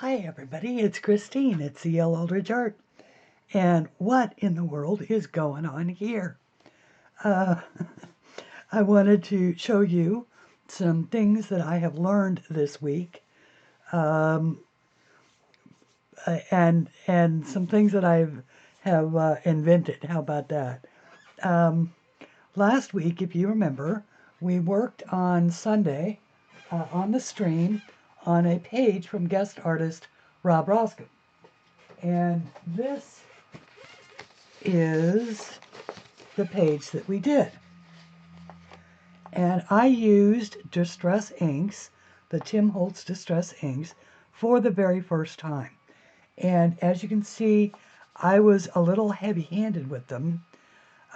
Hi everybody, it's Christine at CLAldridge Art. And what in the world is going on here? I wanted to show you some things that I have learned this week, and some things that I have invented. How about that? Last week, if you remember, we worked on Sunday on the stream on a page from guest artist Rob Roscoe. And this is the page that we did. And I used Distress Inks, the Tim Holtz Distress Inks, for the very first time. And as you can see, I was a little heavy-handed with them.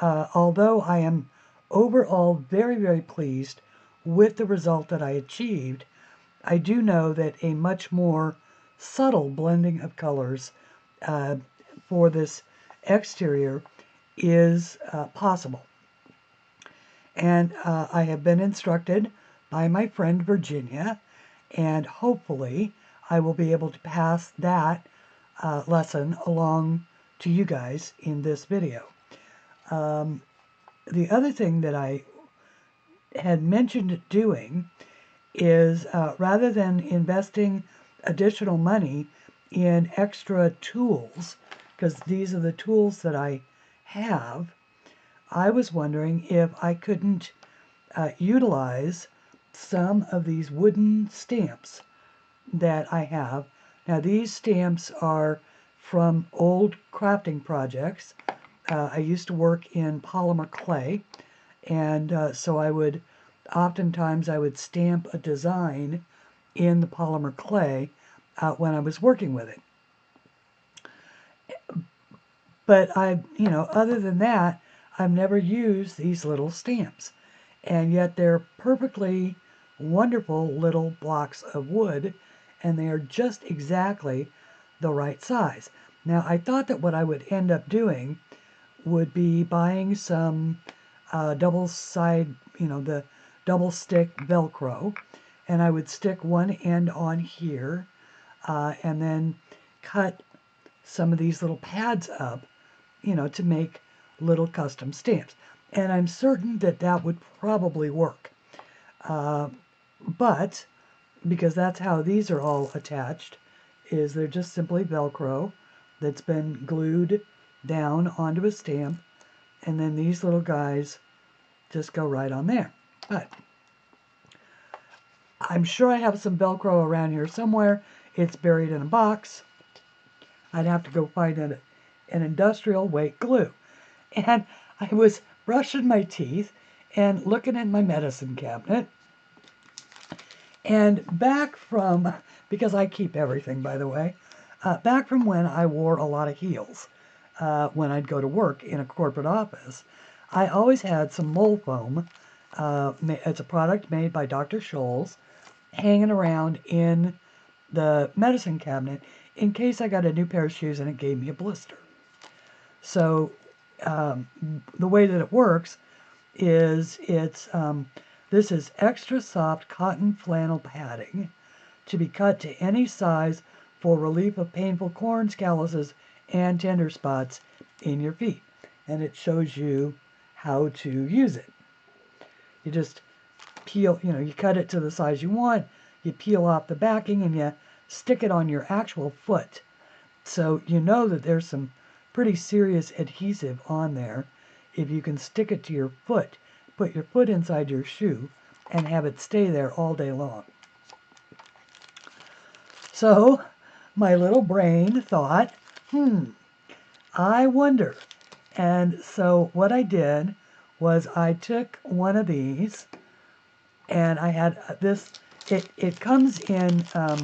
Although I am overall very, very pleased with the result that I achieved, I do know that a much more subtle blending of colors for this exterior is possible. And I have been instructed by my friend Virginia, and hopefully I will be able to pass that lesson along to you guys in this video. The other thing that I had mentioned doing is rather than investing additional money in extra tools, because these are the tools that I have, I was wondering if I couldn't utilize some of these wooden stamps that I have. Now these stamps are from old crafting projects. I used to work in polymer clay, and so oftentimes I would stamp a design in the polymer clay when I was working with it. But other than that, I've never used these little stamps. And yet they're perfectly wonderful little blocks of wood, and they are just exactly the right size. Now, I thought that what I would end up doing would be buying some double stick Velcro, and I would stick one end on here, and then cut some of these little pads up, to make little custom stamps. And I'm certain that that would probably work. But, because that's how these are all attached, is they're just simply Velcro that's been glued down onto a stamp, and then these little guys just go right on there. But I'm sure I have some Velcro around here somewhere. It's buried in a box. I'd have to go find an industrial weight glue. And I was brushing my teeth and looking in my medicine cabinet. And because I keep everything, by the way, back from when I wore a lot of heels, when I'd go to work in a corporate office, I always had some mole foam. It's a product made by Dr. Scholl's, hanging around in the medicine cabinet in case I got a new pair of shoes and it gave me a blister. So the way that it works is this is extra soft cotton flannel padding to be cut to any size for relief of painful corns, calluses, and tender spots in your feet. And it shows you how to use it. You just peel, you cut it to the size you want, you peel off the backing, and you stick it on your actual foot. So you know that there's some pretty serious adhesive on there if you can stick it to your foot, put your foot inside your shoe, and have it stay there all day long. So my little brain thought, I wonder. And so what I did was I took one of these, and I had this. It comes in a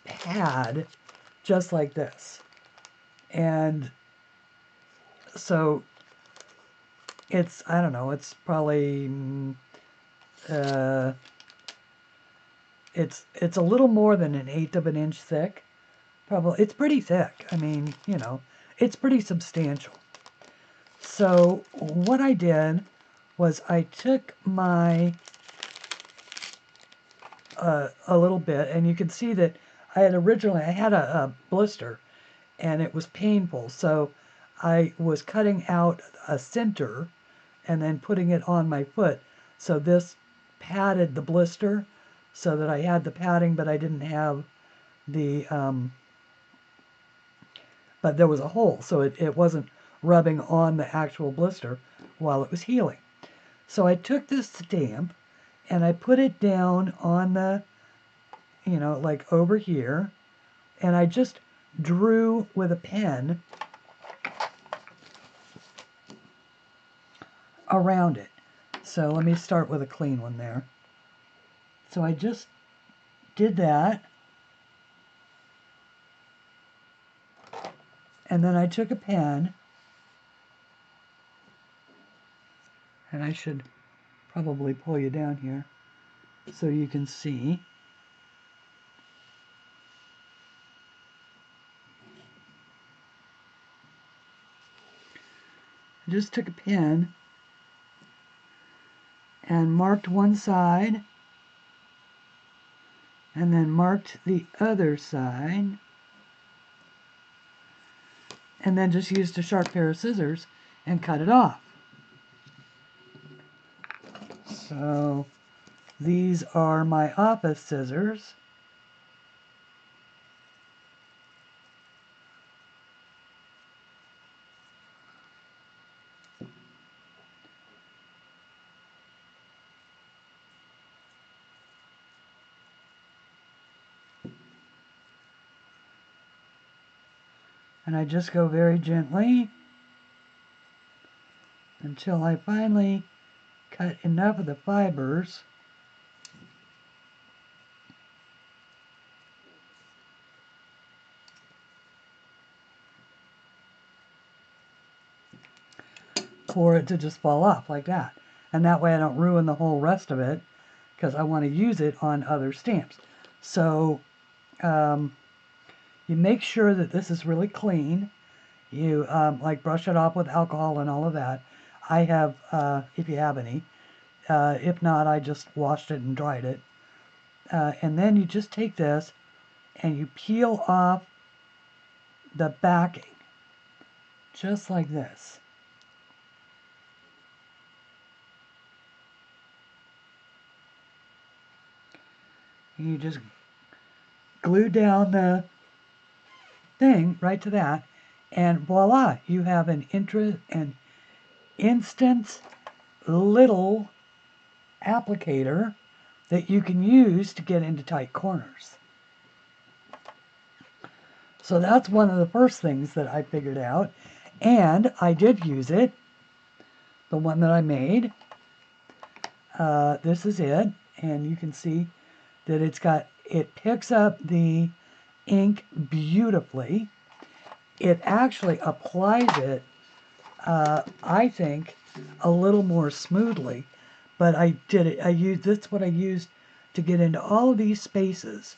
pad just like this, and so it's, I don't know, it's probably it's a little more than 1/8 of an inch thick. Probably it's pretty thick. I mean, it's pretty substantial. So what I did was I took my a little bit, and you can see that I had a blister, and it was painful, so I was cutting out a center and then putting it on my foot. So this padded the blister so that I had the padding, but I didn't have the, but there was a hole, so it wasn't rubbing on the actual blister while it was healing. So I took this stamp and I put it down on the, like over here, and I just drew with a pen around it. So let me start with a clean one there. So I just did that. And then I took a pen, and I should probably pull you down here so you can see. I just took a pen and marked one side, and then marked the other side, and then just used a sharp pair of scissors and cut it off. So these are my office scissors. And I just go very gently until I finally cut enough of the fibers for it to just fall off like that. And that way I don't ruin the whole rest of it, because I want to use it on other stamps. So you make sure that this is really clean. You like brush it off with alcohol and all of that. I have, if you have any. If not, I just washed it and dried it. And then you just take this and you peel off the backing, just like this. And you just glue down the thing right to that, and voila, you have an instant little applicator that you can use to get into tight corners. So that's one of the first things that I figured out, and I did use it, the one that I made. This is it, and you can see that it picks up the ink beautifully. It actually applies it, I think, a little more smoothly, but that's what I used to get into all of these spaces.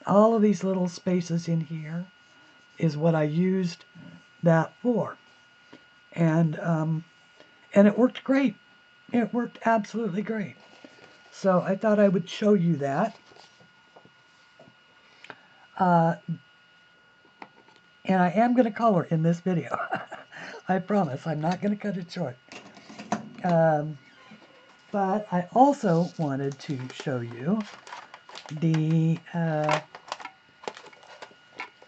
All of these little spaces in here is what I used that for. And it worked great. It worked absolutely great. So I thought I would show you that. And I am going to color in this video. I promise. I'm not going to cut it short. But I also wanted to show you the...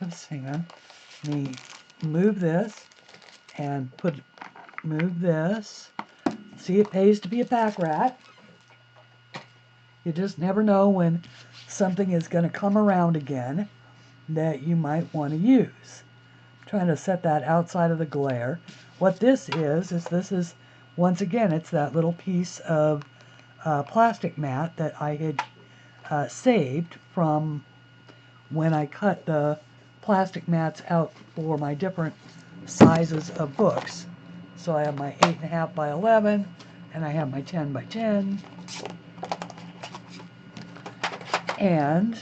oops, hang on. Let me move this and move this. See, it pays to be a Packrat. You just never know when something is going to come around again that you might want to use. I'm trying to set that outside of the glare. What this is once again, it's that little piece of plastic mat that I had saved from when I cut the plastic mats out for my different sizes of books. So I have my 8.5 by 11, and I have my 10 by 10. And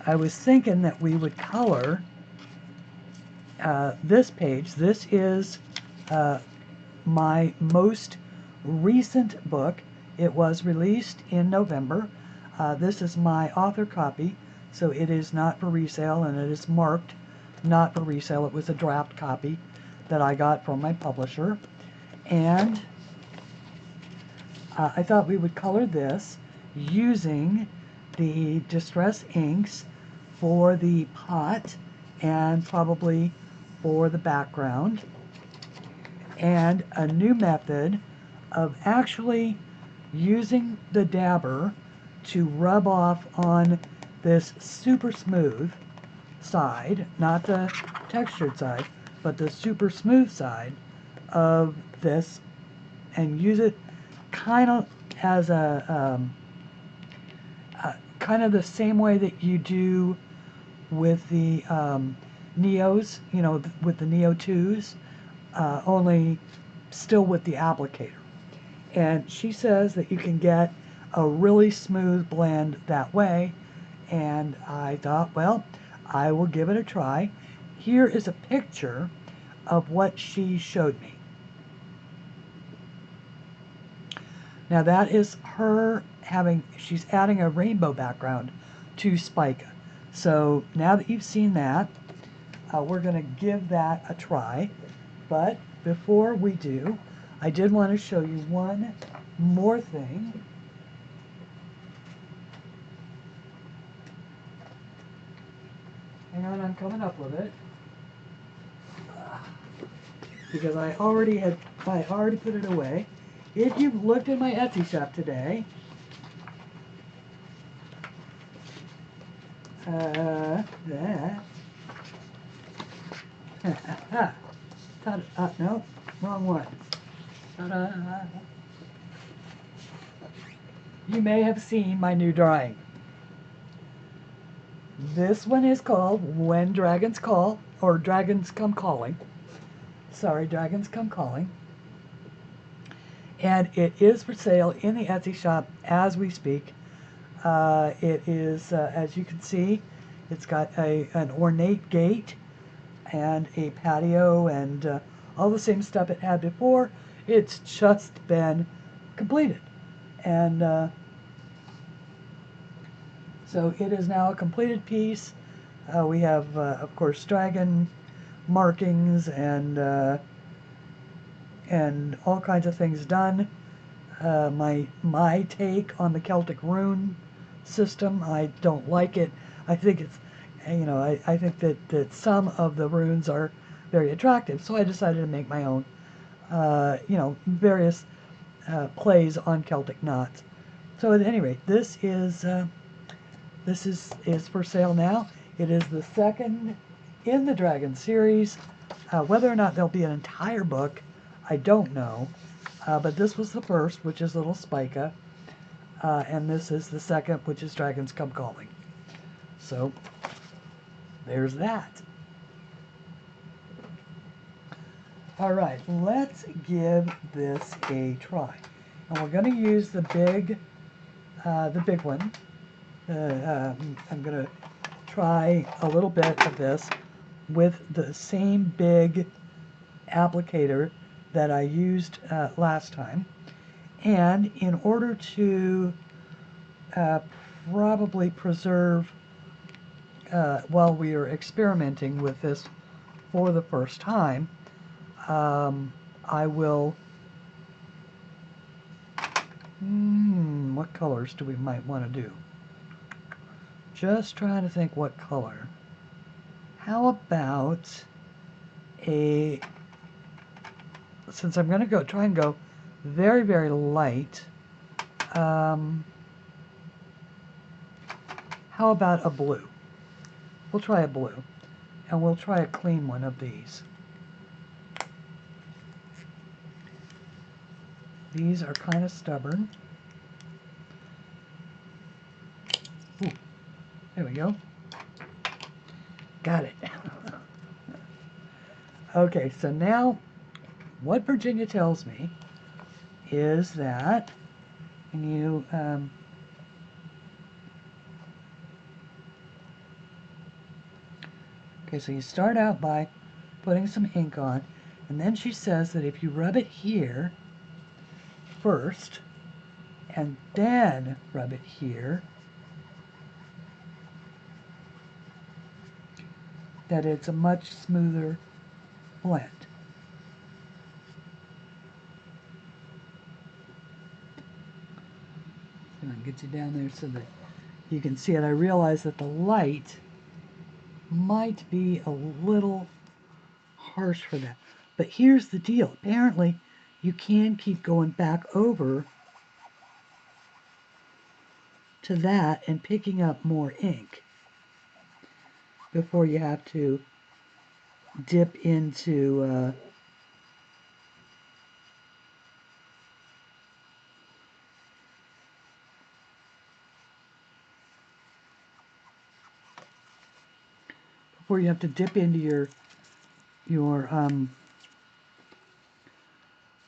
I was thinking that we would color this page. This is my most recent book. It was released in November. This is my author copy, so it is not for resale, and it is marked not for resale. It was a draft copy that I got from my publisher. And I thought we would color this using the Distress inks for the pot and probably for the background, and a new method of actually using the dabber to rub off on this super smooth side, not the textured side, but the super smooth side of this, and use it kind of as a kind of the same way that you do with the Neos, you know, with the Neo 2s, only still with the applicator. And she says that you can get a really smooth blend that way, and I thought, well, I will give it a try. Here is a picture of what she showed me. Now that is her she's adding a rainbow background to Spica. So now that you've seen that, we're going to give that a try. But before we do, I did want to show you one more thing. Hang on, I'm coming up with it. Because I already put it away. If you've looked at my Etsy shop today, no, wrong one. You may have seen my new drawing. This one is called When Dragons Call, or Dragons Come Calling. Sorry, Dragons Come Calling. And it is for sale in the Etsy shop as we speak. It is, as you can see, it's got an ornate gate and a patio and all the same stuff it had before. It's just been completed. And so it is now a completed piece. We have, of course, dragon markings and all kinds of things done. My take on the Celtic rune system, I don't like it. I think it's, you know, I think that some of the runes are very attractive, so I decided to make my own, you know, various plays on Celtic knots. So at any rate, this is for sale now. It is the second in the Dragon series. Whether or not there'll be an entire book, I don't know. But this was the first, which is Little Spica. And this is the second, which is Dragons Come Calling. So, there's that. Alright, let's give this a try. And we're going to use the big one. I'm going to try a little bit of this with the same big applicator that I used last time. And in order to probably preserve, while we are experimenting with this for the first time, I will, what colors do we might want to do? Just trying to think what color. How about since I'm going to try and go very, very light, how about a blue? We'll try a blue, and we'll try a clean one of these. These are kind of stubborn. Ooh, there we go. Got it. Okay, so now what Virginia tells me is that when you okay, so you start out by putting some ink on, and then she says that if you rub it here first and then rub it here, that it's a much smoother blend. So I can get you down there so that you can see it. I realize that the light might be a little harsh for that. But here's the deal. Apparently, you can keep going back over to that and picking up more ink before you have to dip into your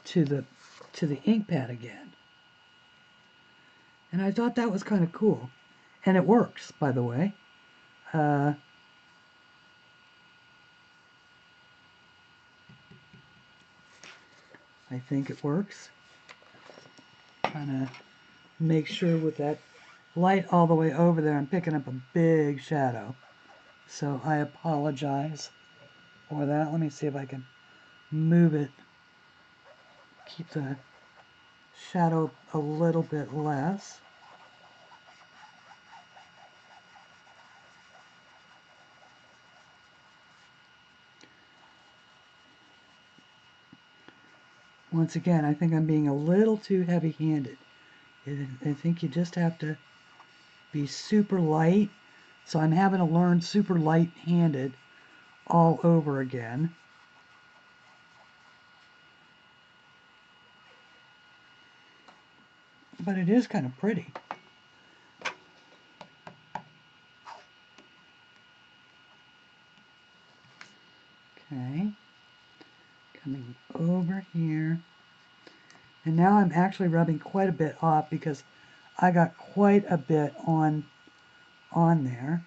to the ink pad again. And I thought that was kind of cool. And it works, by the way. I think it works. Trying to make sure with that light all the way over there, I'm picking up a big shadow. So I apologize for that. Let me see if I can move it. Keep the shadow a little bit less. Once again, I think I'm being a little too heavy-handed. I think you just have to be super light. So I'm having to learn super light-handed all over again. But it is kind of pretty. Okay. Coming over here. And now I'm actually rubbing quite a bit off because I got quite a bit on there.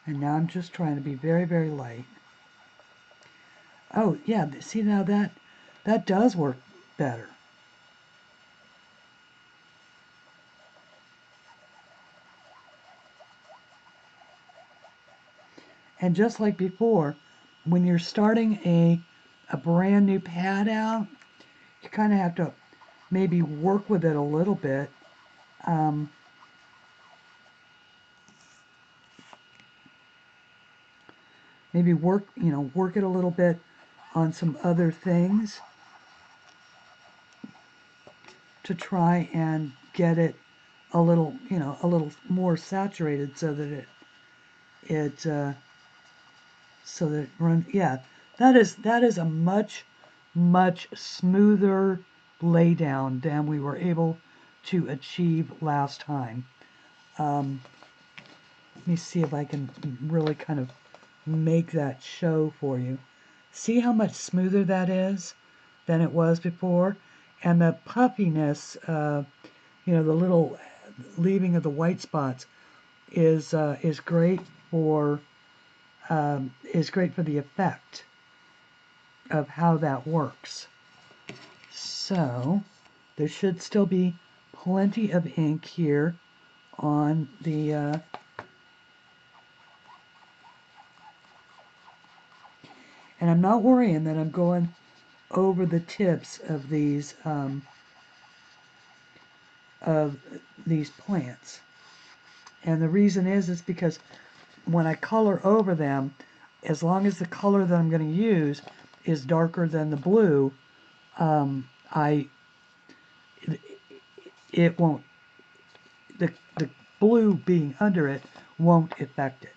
And now I'm just trying to be very, very light. Oh, yeah, see now that does work better. And just like before, when you're starting a brand new pad out, you kind of have to maybe work with it a little bit. Maybe work it a little bit on some other things to try and get it a little more saturated so that it runs. Yeah, that is a much smoother laydown than we were able to achieve last time. Let me see if I can really kind of make that show for you. See how much smoother that is than it was before? And the puffiness, the little leaving of the white spots is great for the effect of how that works. So there should still be plenty of ink here on the and I'm not worrying that I'm going over the tips of these plants. And the reason is because when I color over them, as long as the color that I'm going to use is darker than the blue, it won't, the blue being under it won't affect it.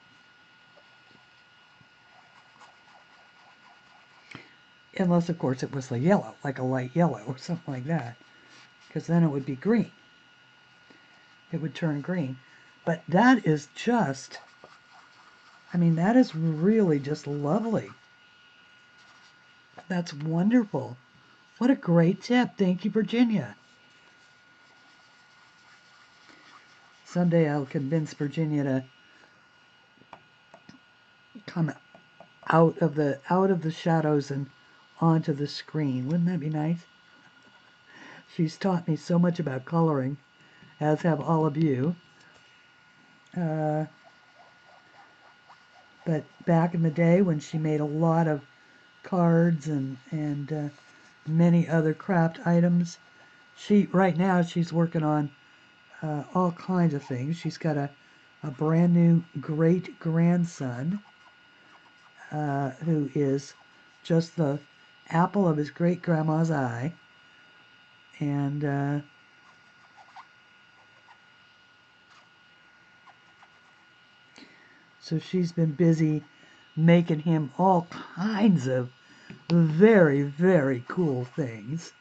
Unless, of course, it was a yellow, like a light yellow or something like that, because then it would be green. It would turn green. But that is just, that is really just lovely. That's wonderful. What a great tip. Thank you, Virginia. Someday I'll convince Virginia to come out of the shadows and onto the screen. Wouldn't that be nice? She's taught me so much about coloring, as have all of you. But back in the day when she made a lot of cards and many other craft items, right now she's working on all kinds of things. She's got a brand new great-grandson who is just the apple of his great-grandma's eye. And so she's been busy making him all kinds of very, very cool things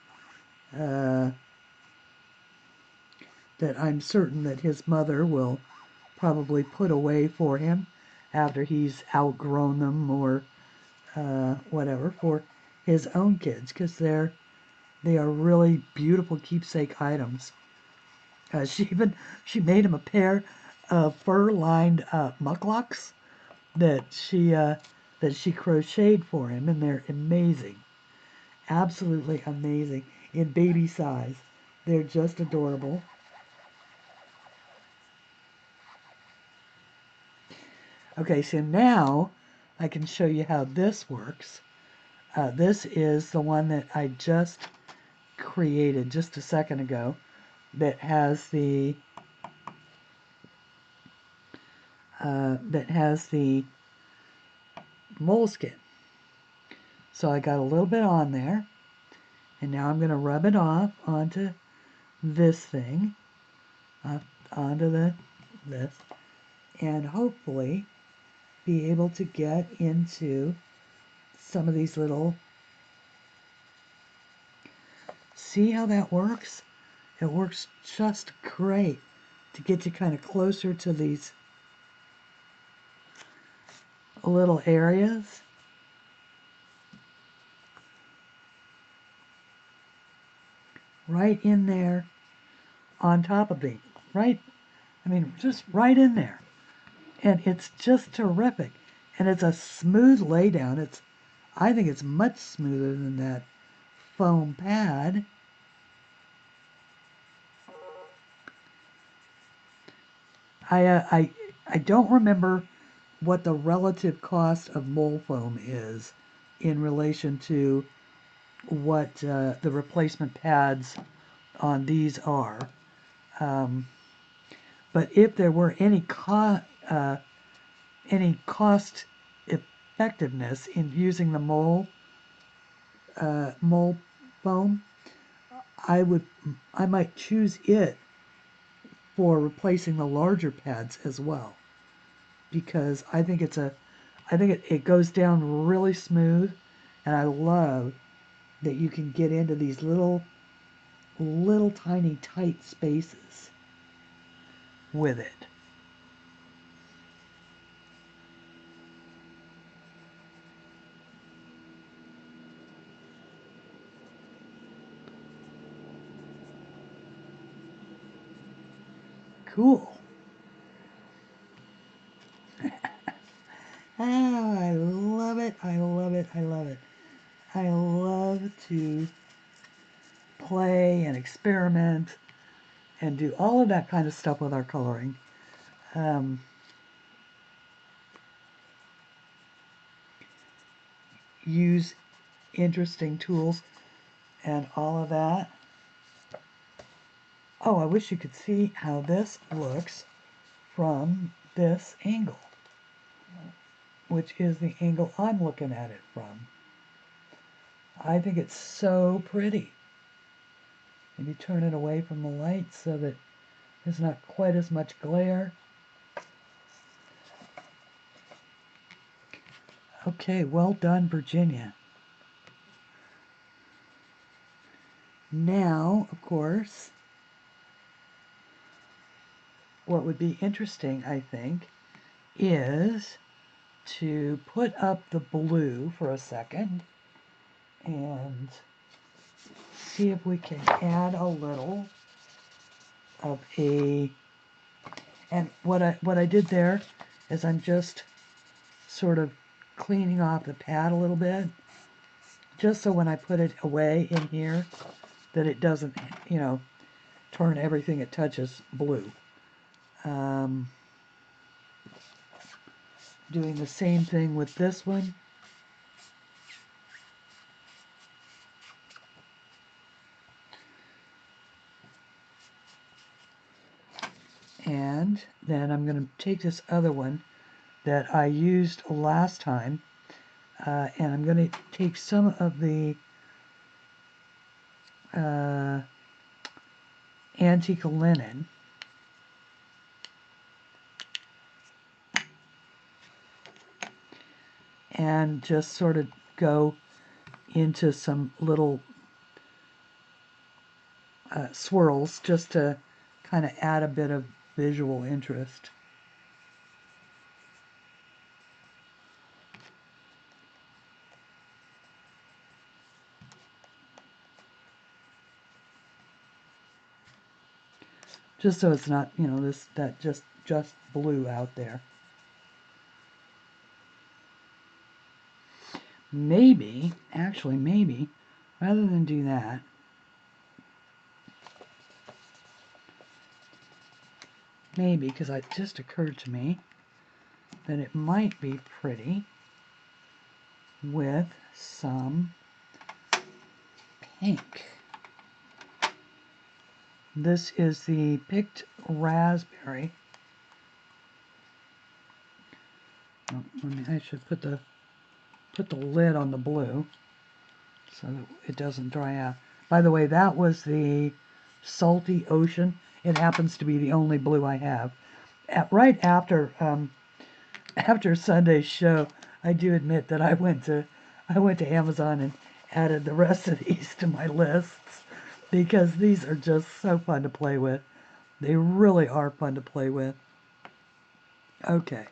that I'm certain that his mother will probably put away for him after he's outgrown them or whatever, for his own kids, because they are really beautiful keepsake items. She made him a pair of fur-lined mucklocks that she crocheted for him, and they're amazing, absolutely amazing, in baby size. They're just adorable. Okay, so now I can show you how this works. This is the one that I just created just a second ago, that has the moleskin. So I got a little bit on there, and now I'm going to rub it off onto this thing, onto this, and hopefully be able to get into some of these little. See how that works? It works just great to get you kind of closer to these little areas. Right in there on top of me. Just right in there. And it's just terrific. And it's a smooth laydown. I think it's much smoother than that foam pad. I don't remember what the relative cost of mole foam is in relation to what the replacement pads on these are. But if there were any cost effectiveness in using the mole foam, I might choose it for replacing the larger pads as well, because I think it goes down really smooth, and I love that you can get into these little tiny tight spaces with it. Cool. Oh, I love it, I love it, I love it. I love to play and experiment and do all of that kind of stuff with our coloring. Use interesting tools and all of that. Oh, I wish you could see how this looks from this angle, which is the angle I'm looking at it from. I think it's so pretty. Maybe turn it away from the light so that there's not quite as much glare. Okay, well done, Virginia. Now, of course, what would be interesting, I think, is to put up the blue for a second and see if we can add a little of a, and what I did there is I'm just sort of cleaning off the pad a little bit, just so when I put it away in here, that it doesn't, you know, turn everything it touches blue. Doing the same thing with this one. And then I'm going to take this other one that I used last time, and I'm going to take some of the antique linen, and just sort of go into some little swirls just to kind of add a bit of visual interest. Just so it's not, you know, just blue out there. Maybe, actually maybe, rather than do that, maybe, because it just occurred to me that it might be pretty with some pink. This is the picked raspberry. Oh, I should put the lid on the blue so that it doesn't dry out. By the way, that was the Salty Ocean. It happens to be the only blue I have. Right after Sunday's show, I do admit that I went to Amazon and added the rest of these to my lists, because these are just so fun to play with. They really are fun to play with. Okay,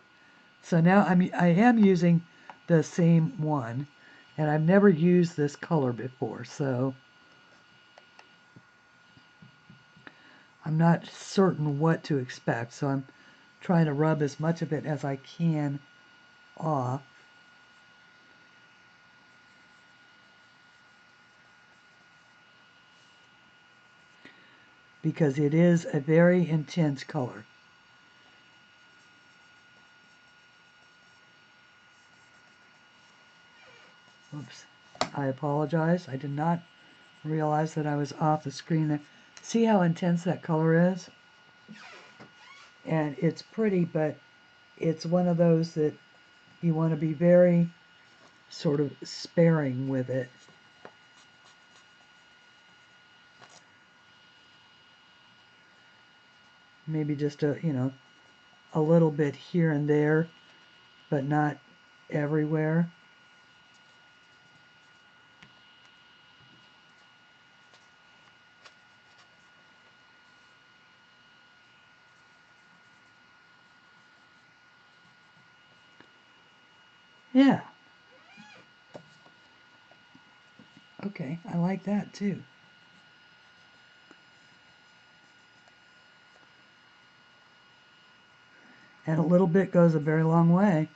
so now I am using the same one, and I've never used this color before, so I'm not certain what to expect, so I'm trying to rub as much of it as I can off. Because it is a very intense color. Oops, I apologize. I did not realize that I was off the screen there. See how intense that color is? And it's pretty, but it's one of those that you want to be very sort of sparing with it. Maybe just a little bit here and there, but not everywhere. Yeah. Okay, I like that too. And a little bit goes a very long way.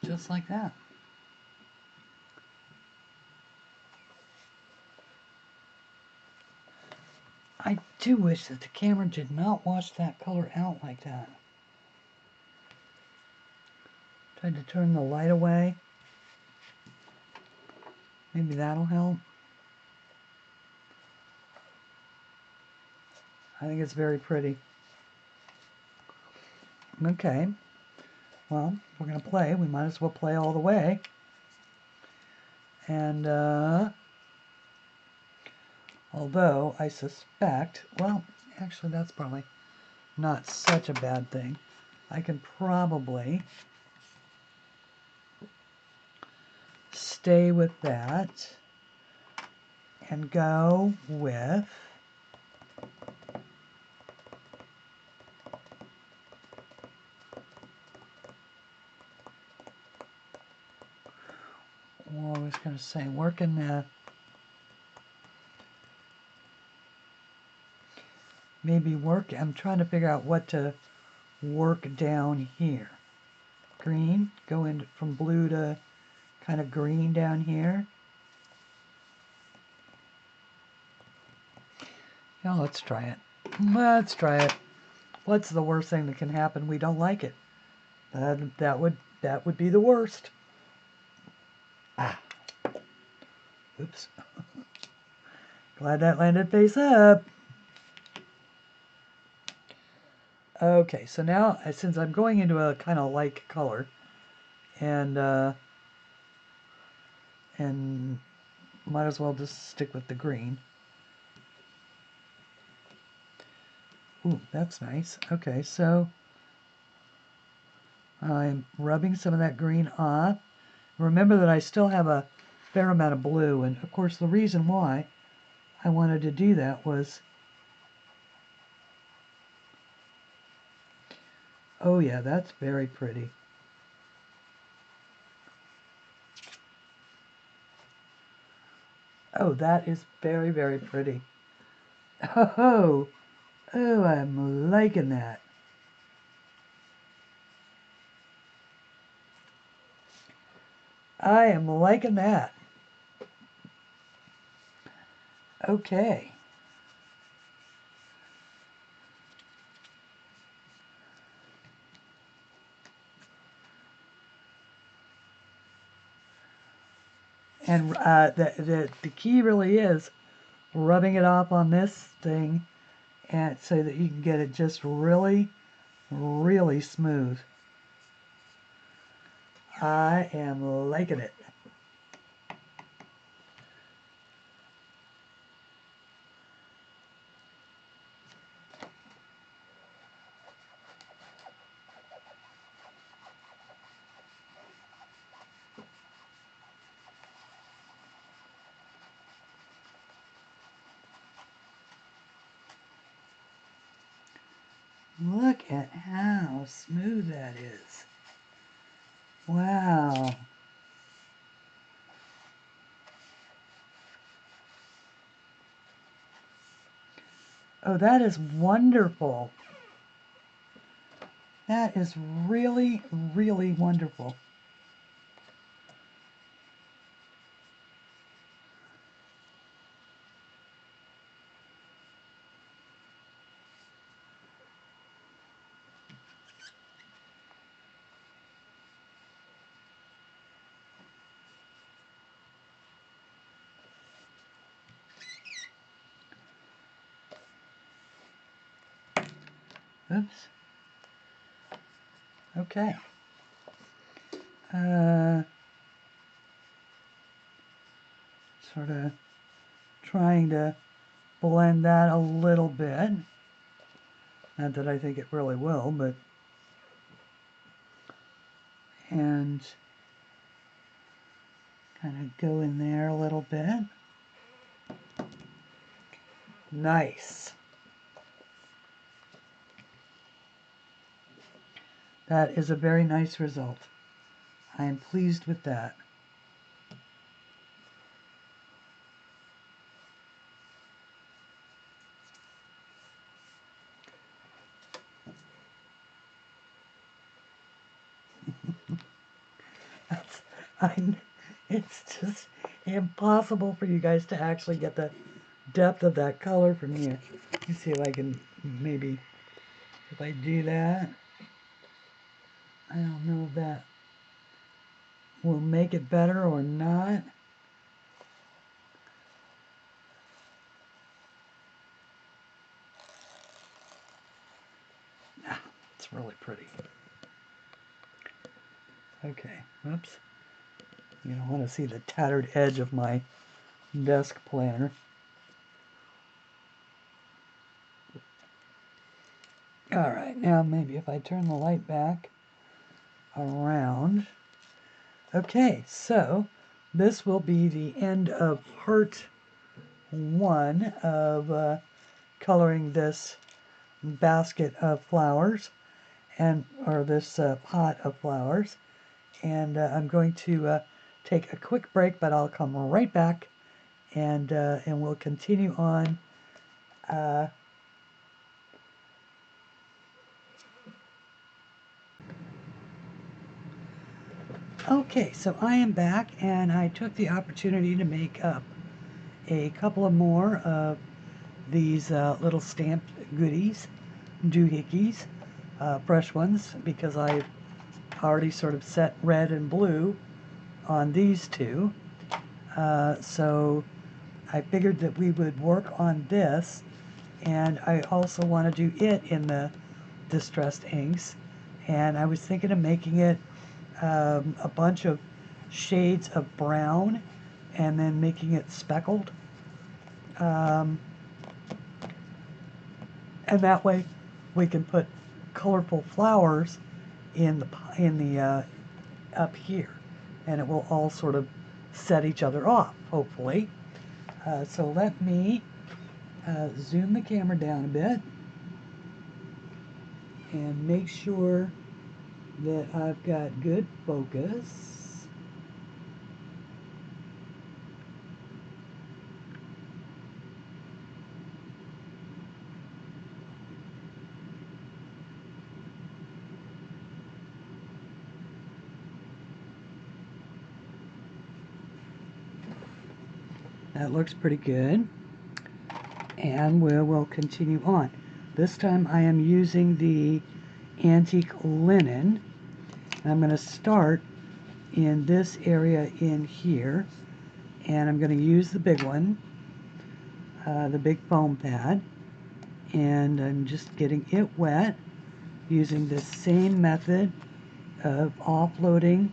Just like that. I do wish that the camera did not wash that color out like that. Tried to turn the light away. Maybe that'll help. I think it's very pretty. Okay. Well, we're going to play. We might as well play all the way. And, although I suspect, well, actually that's probably not such a bad thing. I can probably stay with that and go with what I was going to say, working maybe work. I'm trying to figure out what to work down here. Green, go in from blue to kind of green down here. Now let's try it. Let's try it. What's the worst thing that can happen? We don't like it. That would be the worst. Ah. Oops. Glad that landed face up. Okay, so now since I'm going into a kind of light color, and might as well just stick with the green. Ooh, that's nice. Okay, so I'm rubbing some of that green off. Remember that I still have a fair amount of blue, and of course the reason why I wanted to do that was, oh yeah, that's very pretty. Oh, that is very, very pretty. Oh, oh, I'm liking that. I am liking that. Okay. And the key really is rubbing it off on this thing, and so that you can get it just really, really smooth. I am liking it. Look at how smooth that is. Wow. Oh, that is wonderful. That is really, really wonderful. Oops. Okay. Sort of trying to blend that a little bit. Not that I think it really will, but... And kind of go in there a little bit. Nice. That is a very nice result. I am pleased with that. It's just impossible for you guys to actually get the depth of that color from here. Let me see if I can, maybe, if I do that. I don't know if that will make it better or not. Ah, it's really pretty. Okay, oops. You don't want to see the tattered edge of my desk planner. Alright, now maybe if I turn the light back around. Okay, so this will be the end of part 1 of coloring this basket of flowers, or this pot of flowers. And I'm going to take a quick break, but I'll come right back, and we'll continue on. Okay, so I am back, and I took the opportunity to make up a couple of more of these little stamped goodies, doohickeys, fresh ones, because I've already sort of set red and blue on these two. So I figured that we would work on this, and I also want to do it in the distressed inks, and I was thinking of making it a bunch of shades of brown and then making it speckled, and that way we can put colorful flowers in the up here, and it will all sort of set each other off, hopefully. So let me zoom the camera down a bit and make sure that I've got good focus. That looks pretty good. And we will continue on. This time I am using the antique linen. I'm going to start in this area in here, and I'm going to use the big one, the big foam pad, and I'm just getting it wet using the same method of offloading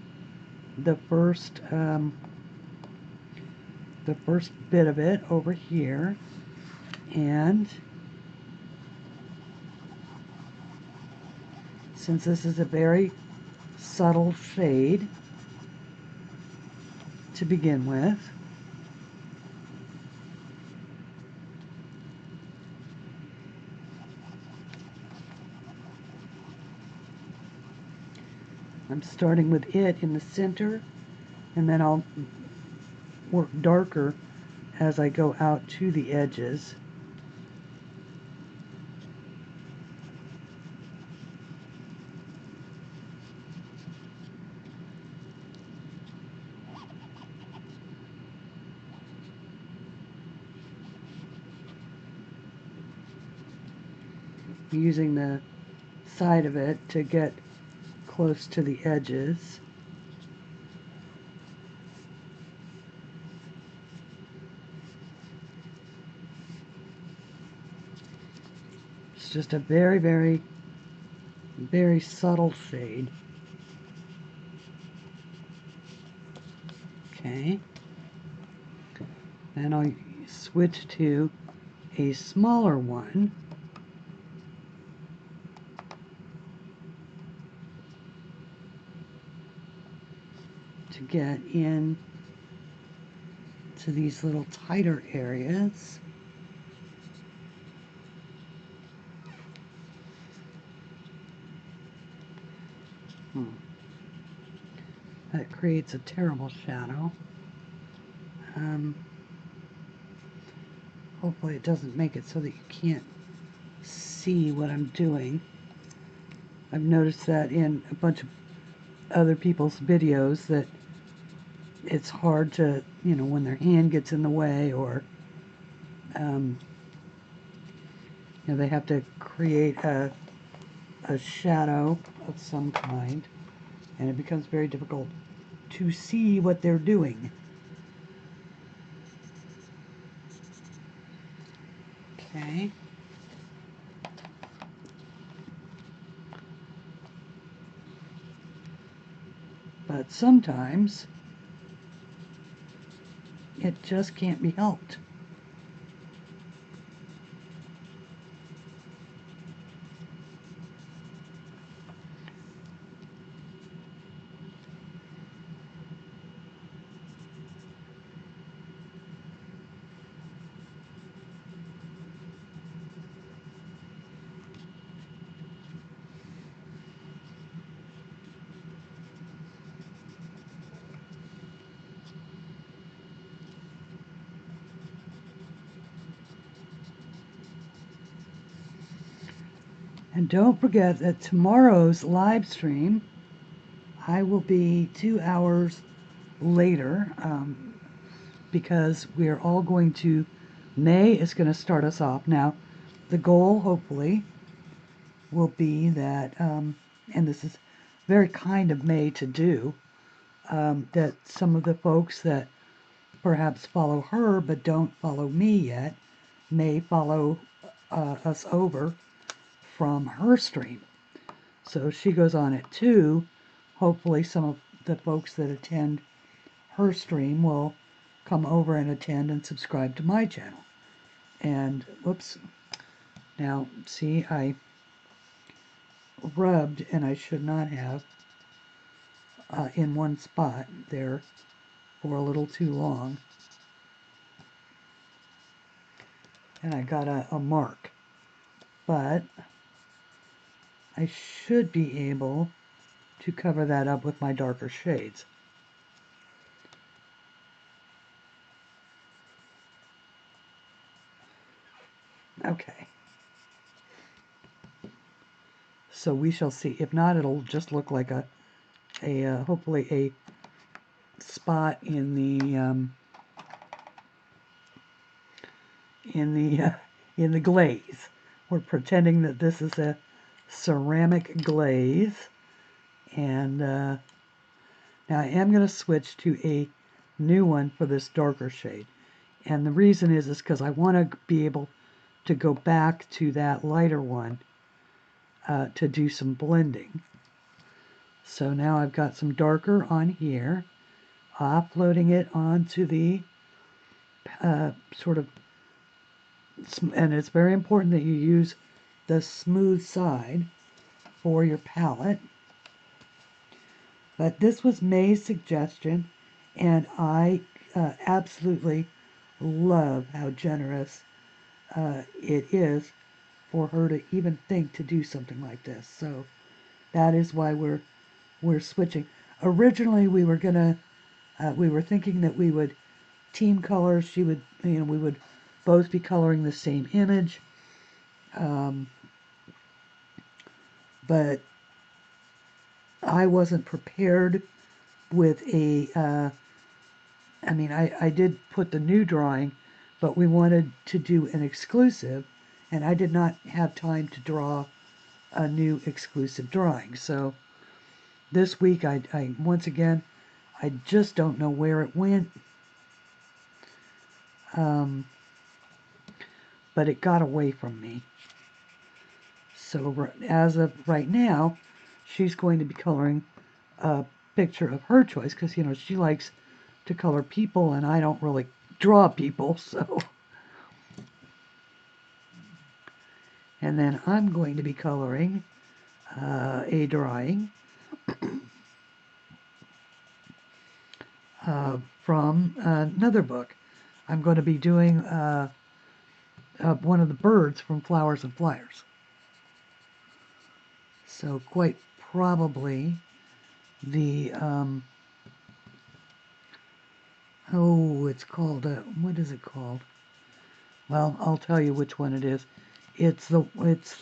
the first bit of it over here, and since this is a very subtle shade to begin with, I'm starting with it in the center, and then I'll work darker as I go out to the edges. Using the side of it to get close to the edges. It's just a very, very, very subtle shade. Okay. Then I'll switch to a smaller one. To get in to these little tighter areas. That creates a terrible shadow. Hopefully it doesn't make it so that you can't see what I'm doing. I've noticed that in a bunch of other people's videos that it's hard to, you know, when their hand gets in the way, or you know, they have to create a shadow of some kind, and it becomes very difficult to see what they're doing. Okay. But sometimes it just can't be helped. And don't forget that tomorrow's live stream, I will be 2 hours later because we're all going to, May is going to start us off. Now, the goal, hopefully, will be that, and this is very kind of May to do, that some of the folks that perhaps follow her but don't follow me yet may follow us over from her stream. So she goes on at 2. Hopefully some of the folks that attend her stream will come over and attend and subscribe to my channel. And, whoops, now, see, I rubbed, and I should not have, in one spot there for a little too long. And I got a mark. But I should be able to cover that up with my darker shades. Okay. So we shall see. If not, it'll just look like a hopefully a spot in the glaze. We're pretending that this is a ceramic glaze, and now I am going to switch to a new one for this darker shade. And the reason is because I want to be able to go back to that lighter one to do some blending. So now I've got some darker on here, offloading it onto the sort of, and it's very important that you use the smooth side for your palette. But this was May's suggestion, and I absolutely love how generous it is for her to even think to do something like this. So that is why we're switching. Originally, we were thinking that we would team color. She would, we would both be coloring the same image. But I wasn't prepared with a, I did put the new drawing, but we wanted to do an exclusive, and I did not have time to draw a new exclusive drawing. So this week, I once again, I just don't know where it went. But it got away from me. So as of right now, she's going to be coloring a picture of her choice, because, she likes to color people, and I don't really draw people, so. And then I'm going to be coloring a drawing from another book. I'm going to be doing one of the birds from Flowers and Flyers. So quite probably the, it's called, what is it called? Well, I'll tell you which one it is. It's the it's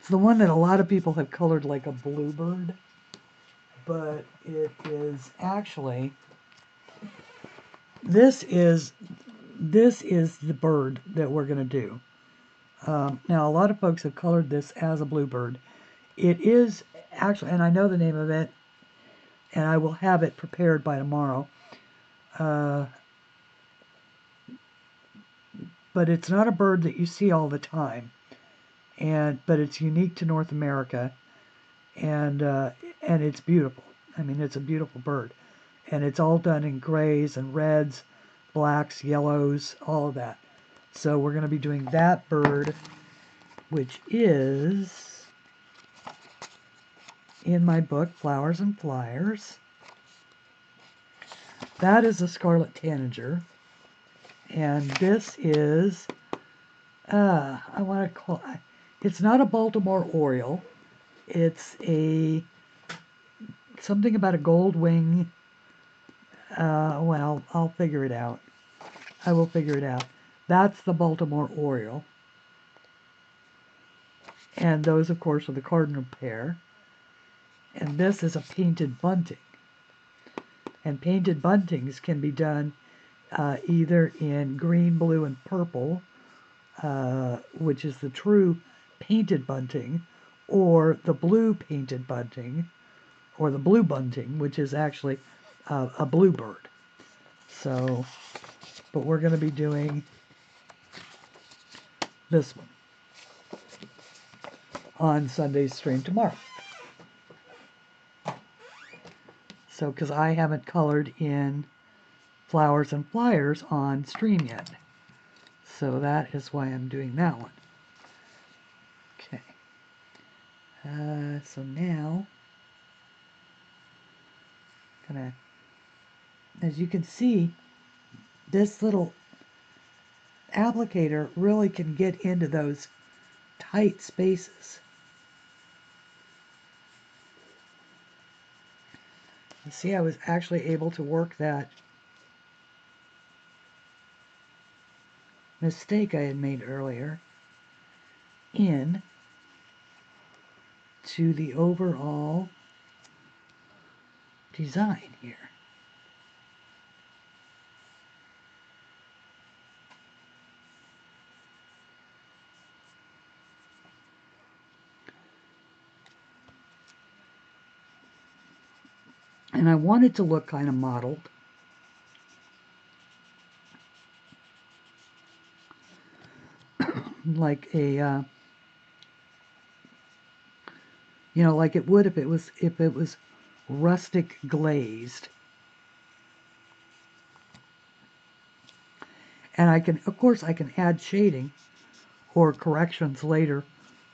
the one that a lot of people have colored like a bluebird, but it is actually, this is the bird that we're going to do. Now, a lot of folks have colored this as a bluebird. It is actually, and I know the name of it, and I will have it prepared by tomorrow. But it's not a bird that you see all the time, but it's unique to North America, and it's beautiful. I mean, it's a beautiful bird, and it's all done in grays and reds, blacks, yellows, all of that. So we're going to be doing that bird, which is in my book, Flowers and Flyers. That is a scarlet tanager. And this is, I want to call, it's not a Baltimore Oriole. It's something about a gold wing. Well, I'll figure it out. I will figure it out. That's the Baltimore Oriole. And those, of course, are the cardinal pair. And this is a painted bunting. And painted buntings can be done either in green, blue, and purple, which is the true painted bunting, or the blue painted bunting, or the blue bunting, which is actually a bluebird. So, but we're going to be doing this one on Sunday's stream tomorrow. So, because I haven't colored in Flowers and Flyers on stream yet. So that is why I'm doing that one. Okay. So now, as you can see, this little applicator really can get into those tight spaces. You see, I was actually able to work that mistake I had made earlier in to the overall design here. And I want it to look kind of modeled. Like a, you know, like it would if it was rustic glazed. And I can, of course, I can add shading or corrections later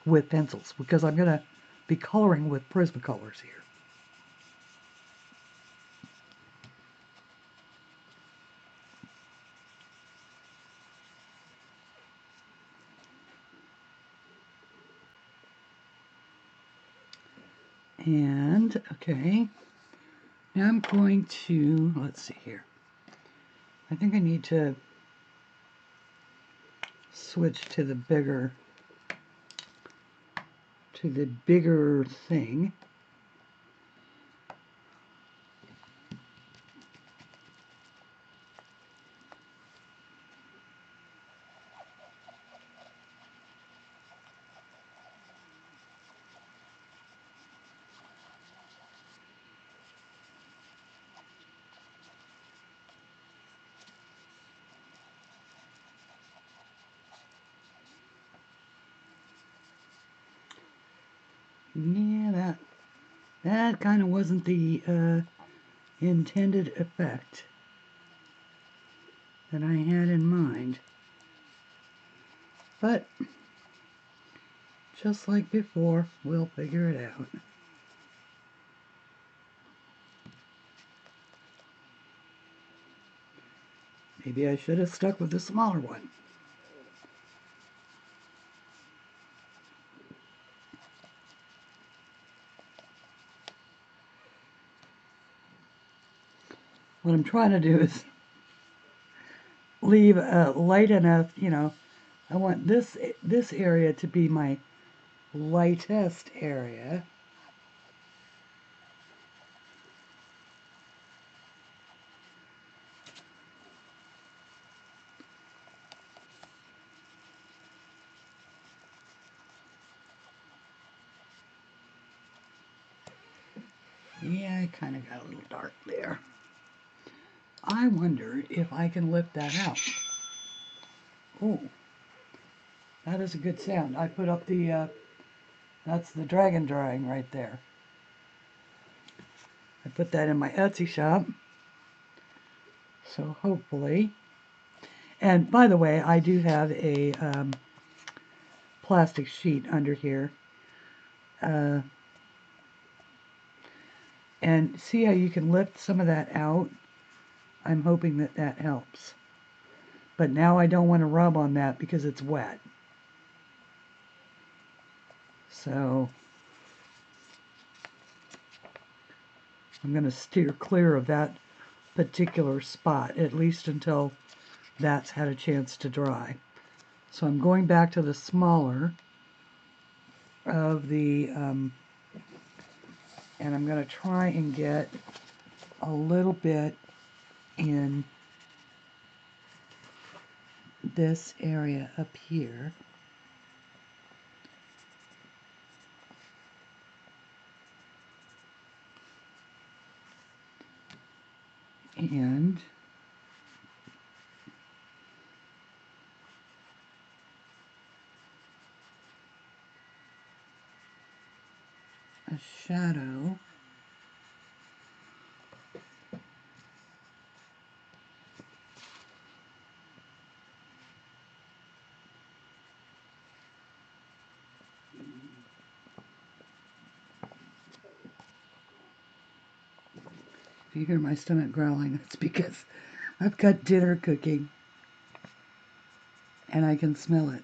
with pencils, because I'm going to be coloring with Prismacolors here. And, okay, now I'm going to, let's see here. I think I need to switch to the bigger thing. Yeah, that kind of wasn't the intended effect that I had in mind. But just like before, we'll figure it out. Maybe I should have stuck with the smaller one. What I'm trying to do is leave light enough, you know, I want this area to be my lightest area. Yeah, I kind of got a little dark there. I wonder if I can lift that out. Oh, that is a good sound. I put up the, that's the dragon drawing right there. I put that in my Etsy shop. So hopefully, and by the way, I do have a plastic sheet under here. And see how you can lift some of that out? I'm hoping that that helps. But now I don't want to rub on that because it's wet. So I'm going to steer clear of that particular spot, at least until that's had a chance to dry. So I'm going back to the smaller of the, and I'm going to try and get a little bit in this area up here. And a shadow. If you hear my stomach growling, that's because I've got dinner cooking and I can smell it.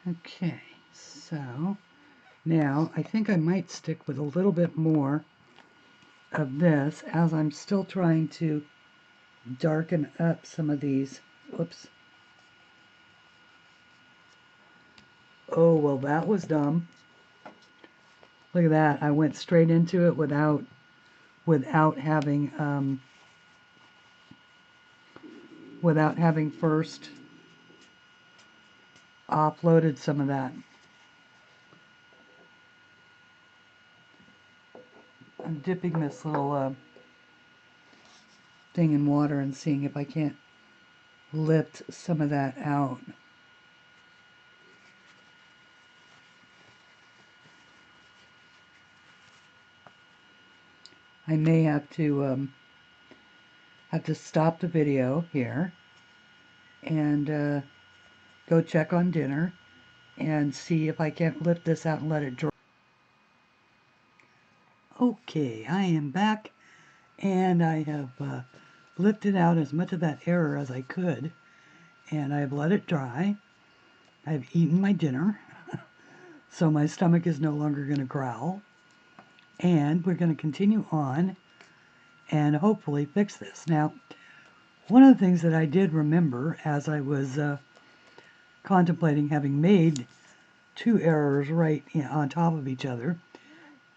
Okay, so now I think I might stick with a little bit more of this as I'm still trying to darken up some of these. Whoops. Oh, well, that was dumb. Look at that. I went straight into it without having first offloaded some of that. I'm dipping this little thing in water and seeing if I can't lift some of that out. I may have to stop the video here and go check on dinner and see if I can't lift this out and let it dry. Okay, I am back and I have lifted out as much of that error as I could and I've let it dry. I've eaten my dinner so my stomach is no longer going to growl, and we're going to continue on and hopefully fix this. Now, one of the things that I did remember as I was contemplating having made two errors right on top of each other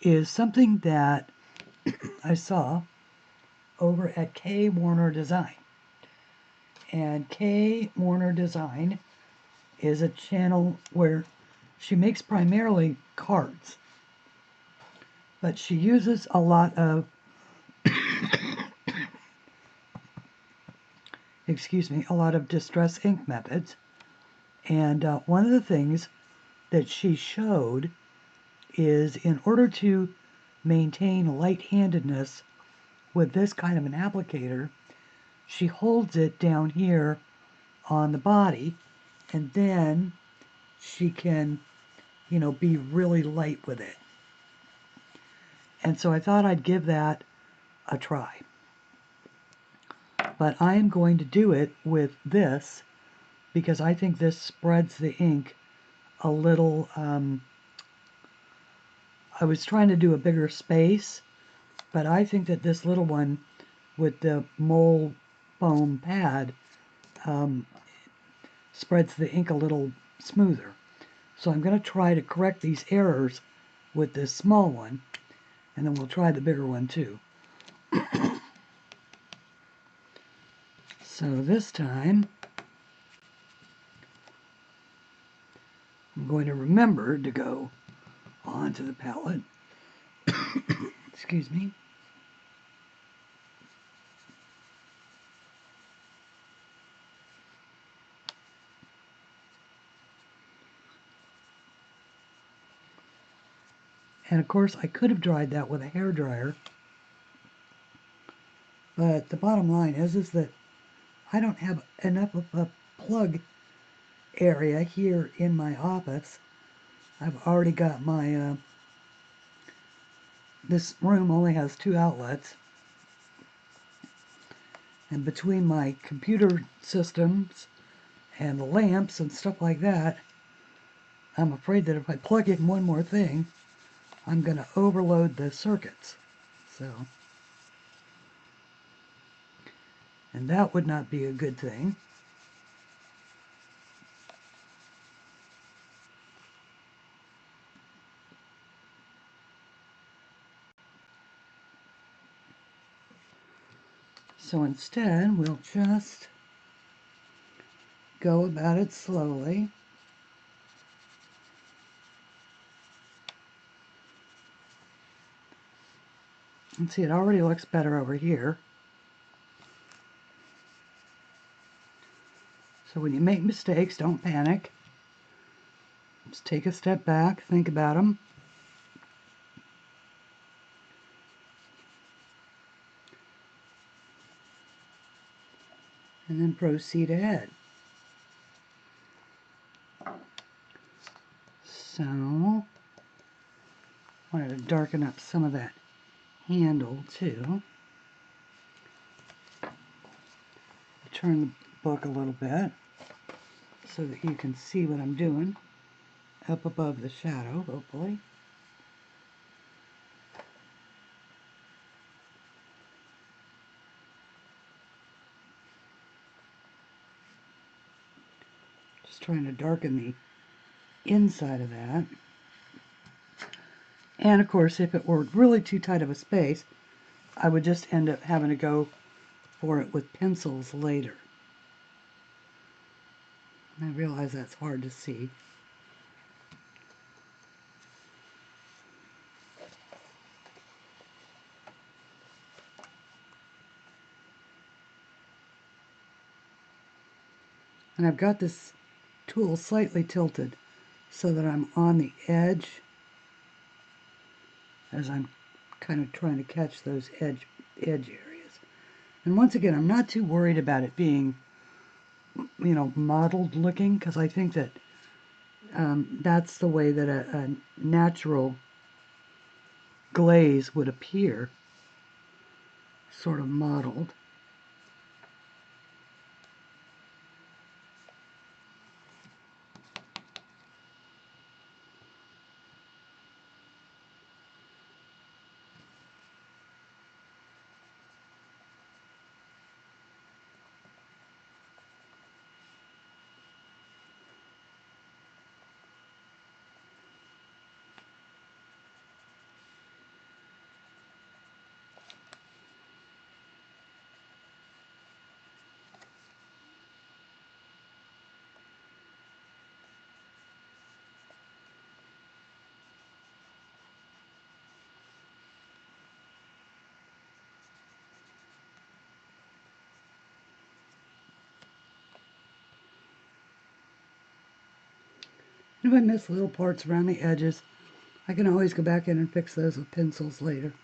is something that I saw over at K. Warner Design. And K. Warner Design is a channel where she makes primarily cards, but she uses a lot of a lot of distress ink methods. And one of the things that she showed is in order to maintain light-handedness with this kind of an applicator, she holds it down here on the body, and then she can, be really light with it. And so I thought I'd give that a try. But I am going to do it with this because I think this spreads the ink a little. I was trying to do a bigger space, but I think that this little one with the mole foam pad spreads the ink a little smoother. So I'm going to try to correct these errors with this small one, and then we'll try the bigger one too. So this time, I'm going to remember to go onto the palette. Excuse me. And of course, I could have dried that with a hairdryer, but the bottom line is that I don't have enough of a plug area here in my office. I've already got my, this room only has 2 outlets, And between my computer systems and the lamps and stuff like that, I'm afraid that if I plug in one more thing, I'm going to overload the circuits. And that would not be a good thing. So instead, we'll just go about it slowly. And see, it already looks better over here. So when you make mistakes, don't panic. Just take a step back, think about them. And then proceed ahead. So, I wanted to darken up some of that handle too. Turn the book a little bit so that you can see what I'm doing up above the shadow, hopefully. Just trying to darken the inside of that. And of course, if it were really too tight of a space, I would just end up having to go for it with pencils later. And I realize that's hard to see. And I've got this tool slightly tilted so that I'm on the edge as I'm kind of trying to catch those edge areas. And once again, I'm not too worried about it being, you know, mottled looking, because I think that that's the way that a natural glaze would appear, sort of mottled. If I miss little parts around the edges, I can always go back in and fix those with pencils later.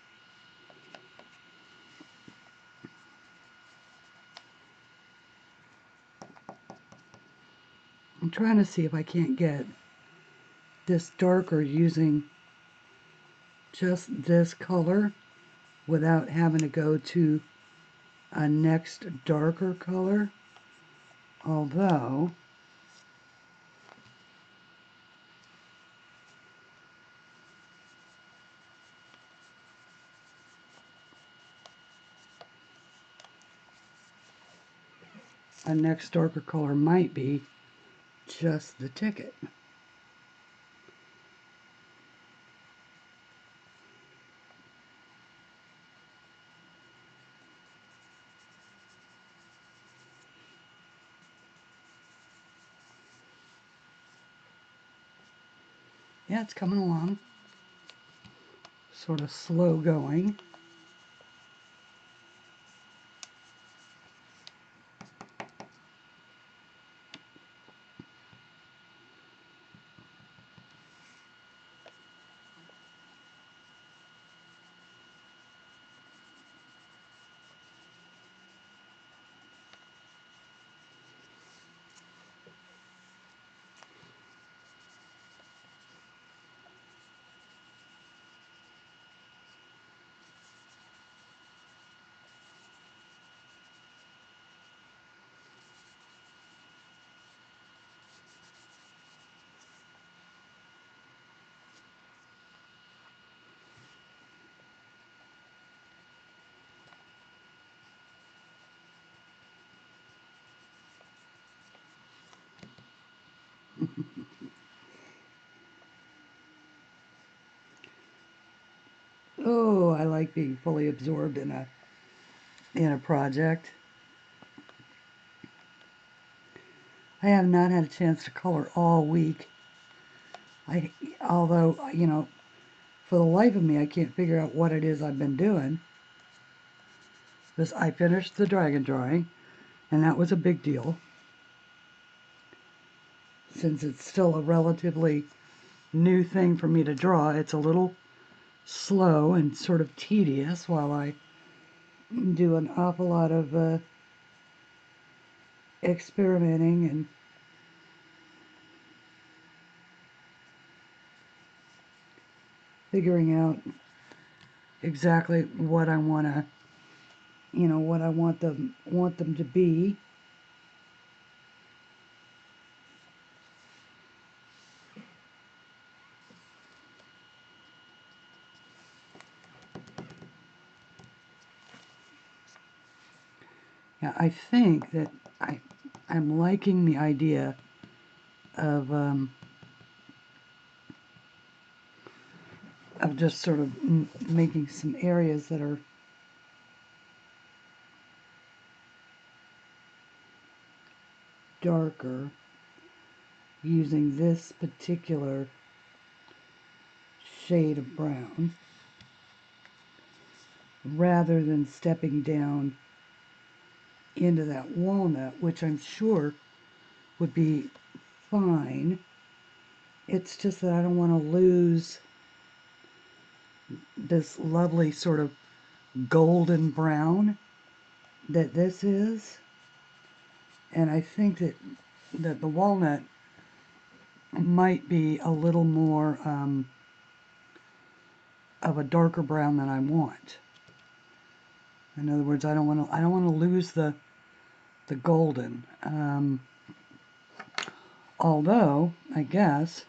I'm trying to see if I can't get this darker using just this color without having to go to a next darker color. Although, a next darker color might be just the ticket. Yeah, it's coming along. Sort of slow going. I like being fully absorbed in a project. I have not had a chance to color all week. Although, you know, for the life of me, I can't figure out what it is I've been doing. I finished the dragon drawing, and that was a big deal, since it's still a relatively new thing for me to draw. It's a little slow and sort of tedious while I do an awful lot of experimenting and figuring out exactly what I want to, you know, what I want them to be. Yeah, I think that I'm liking the idea of just sort of making some areas that are darker using this particular shade of brown rather than stepping down into that walnut, which I'm sure would be fine. It's just that I don't want to lose this lovely sort of golden brown that this is. And I think that the walnut might be a little more of a darker brown than I want. In other words, I don't want to lose the golden. Although I guess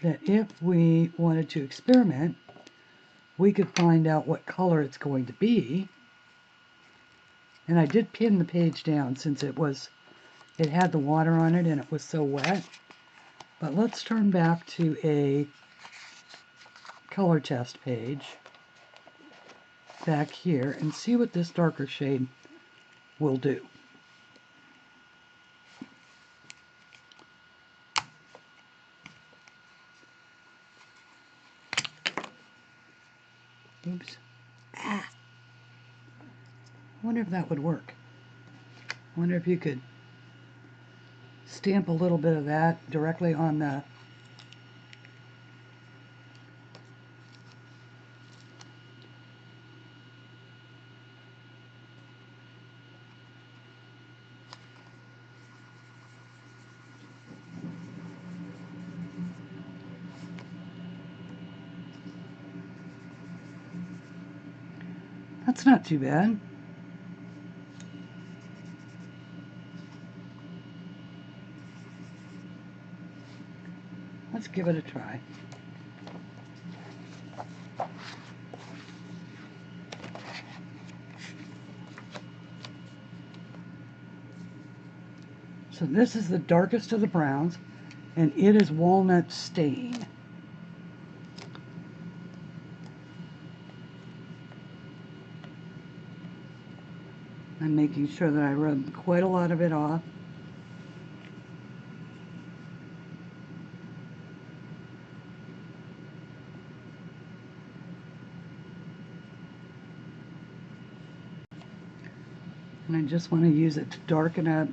that if we wanted to experiment, we could find out what color it's going to be. And I did pin the page down since it had the water on it and it was so wet. But let's turn back to a color test page back here and see what this darker shade will do. Oops. Ah. I wonder if that would work. I wonder if you could stamp a little bit of that directly on the That's not too bad. Let's give it a try. So this is the darkest of the browns, and it is walnut stain. I'm making sure that I rub quite a lot of it off. And I just want to use it to darken up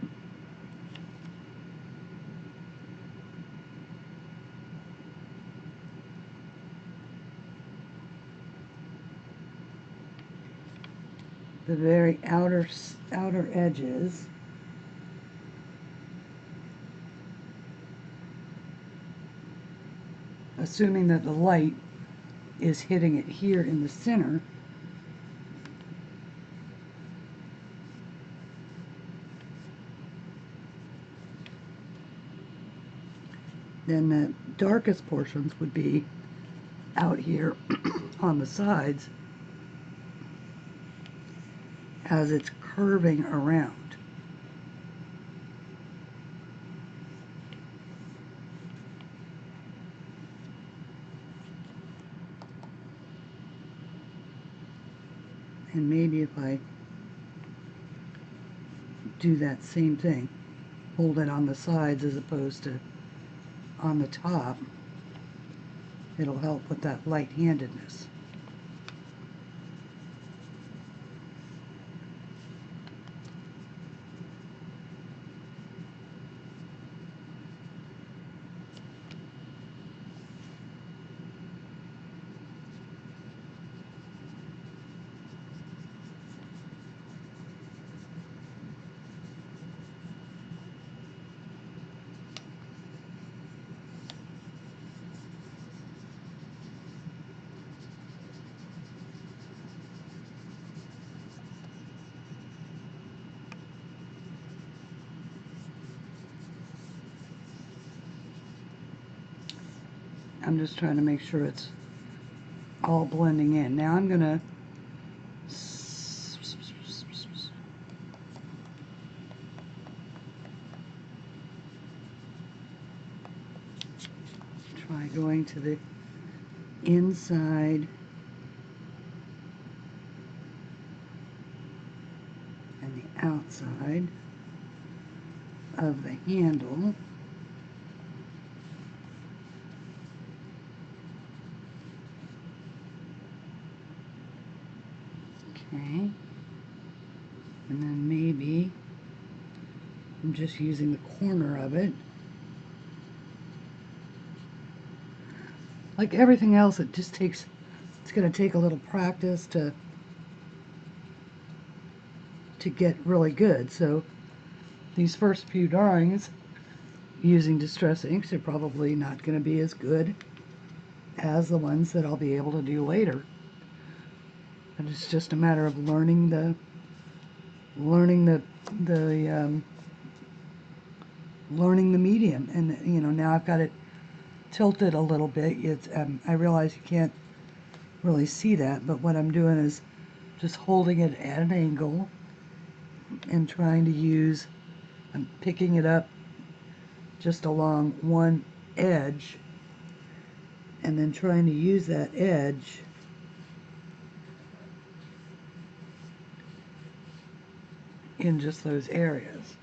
the very outer edges. Assuming that the light is hitting it here in the center. Then the darkest portions would be out here on the sides as it's curving around. And maybe if I do that same thing, hold it on the sides as opposed to on the top, it'll help with that light-handedness. I'm just trying to make sure it's all blending in. Now I'm going to try going to the inside and the outside of the handle. Okay, and then maybe I'm just using the corner of it. Like everything else, it just takes, it's going to take a little practice to get really good. So these first few drawings using Distress inks are probably not going to be as good as the ones that I'll be able to do later. And it's just a matter of learning the medium. And you know, now I've got it tilted a little bit. It's I realize you can't really see that, but what I'm doing is just holding it at an angle and trying to use, I'm picking it up just along one edge and then trying to use that edge in just those areas.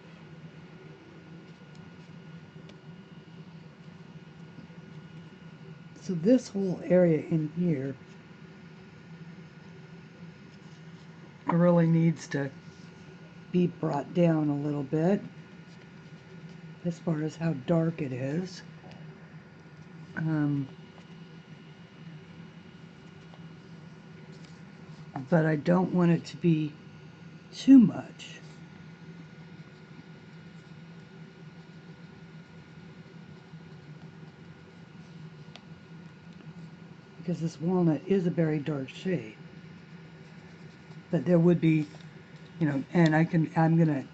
So this whole area in here really needs to be brought down a little bit as far as how dark it is. But I don't want it to be too much. Because this walnut is a very dark shade. But there would be, you know, and I'm gonna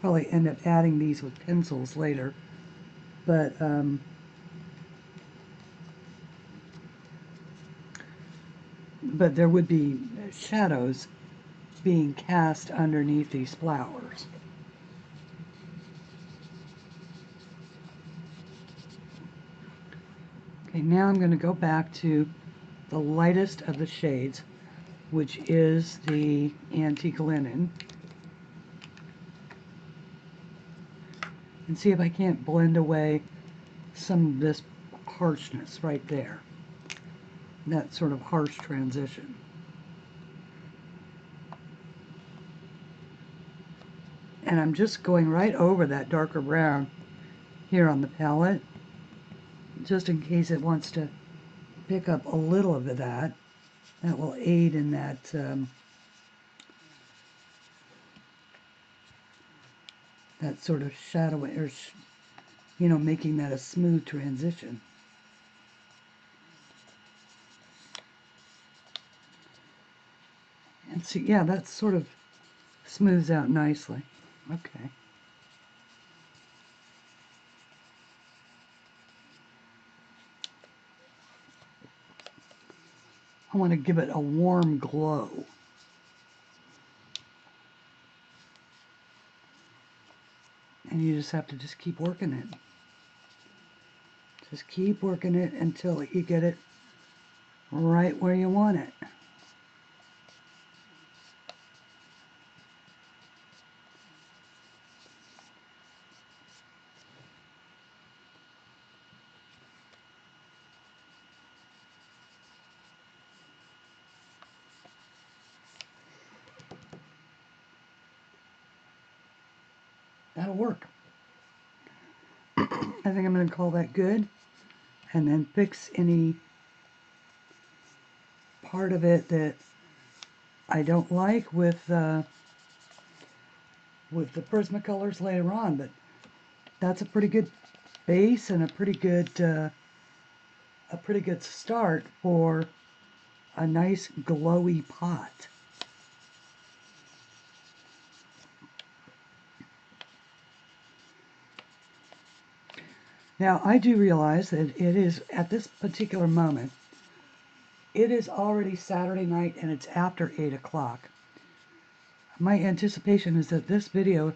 probably end up adding these with pencils later. But there would be shadows being cast underneath these flowers. Okay, now I'm going to go back to the lightest of the shades, which is the antique linen, and see if I can't blend away some of this harshness right there, that sort of harsh transition. And I'm just going right over that darker brown here on the palette, just in case it wants to pick up a little of that. That will aid in that that sort of shadowing, or you know, making that a smooth transition. And see, yeah, that sort of smooths out nicely. Okay. I want to give it a warm glow. And you just have to just keep working it. Just keep working it until you get it right where you want it. That'll work. I think I'm going to call that good, and then fix any part of it that I don't like with the Prismacolors later on. But that's a pretty good base and a pretty good start for a nice glowy pot. Now, I do realize that it is, at this particular moment, it is already Saturday night and it's after 8 o'clock. My anticipation is that this video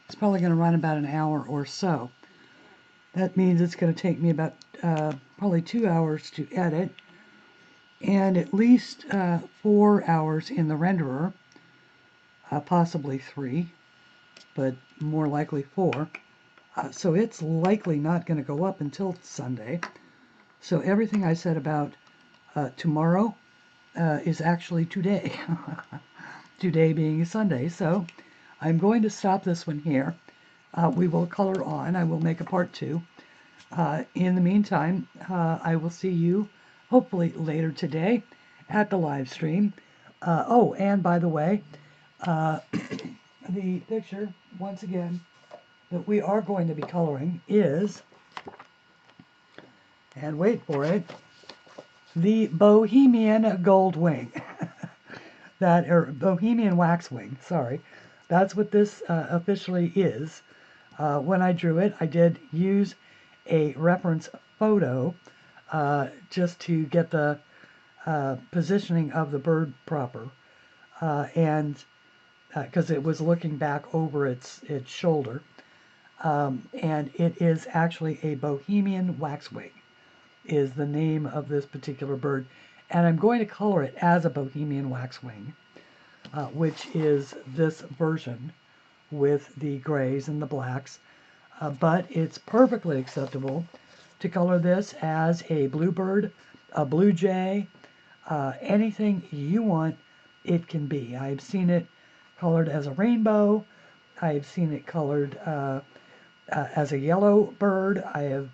is probably going to run about an hour or so. That means it's going to take me about probably 2 hours to edit, and at least 4 hours in the renderer, possibly 3, but more likely 4. So it's likely not going to go up until Sunday. So everything I said about tomorrow is actually today. Today being Sunday. So I'm going to stop this one here. We will color on. I will make a part 2. In the meantime, I will see you hopefully later today at the live stream. Oh, and by the way, the picture, once again, that we are going to be coloring is, and wait for it, the Bohemian Gold Wing. Or Bohemian Waxwing, sorry. That's what this officially is. When I drew it, I did use a reference photo just to get the positioning of the bird proper, and because it was looking back over its shoulder. And it is actually a Bohemian Waxwing is the name of this particular bird. And I'm going to color it as a Bohemian Waxwing, which is this version with the grays and the blacks. But it's perfectly acceptable to color this as a bluebird, a blue jay, anything you want it can be. I've seen it colored as a rainbow. I've seen it colored as a yellow bird. I have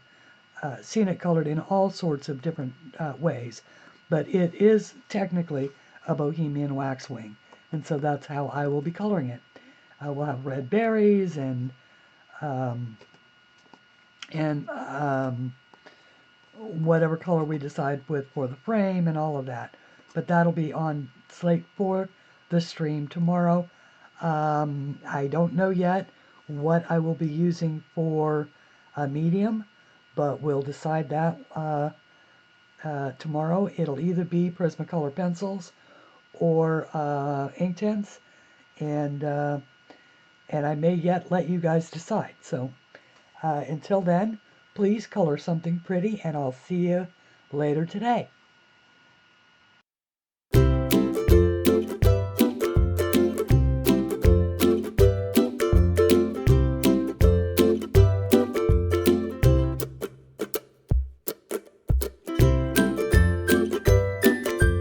seen it colored in all sorts of different ways, but it is technically a Bohemian Waxwing, and so that's how I will be coloring it. We'll have red berries and whatever color we decide with for the frame and all of that, but that'll be on slate for the stream tomorrow. I don't know yet what I will be using for a medium, but we'll decide that tomorrow. It'll either be Prismacolor pencils or Inktense, and I may yet let you guys decide. So until then, please color something pretty, and I'll see you later today.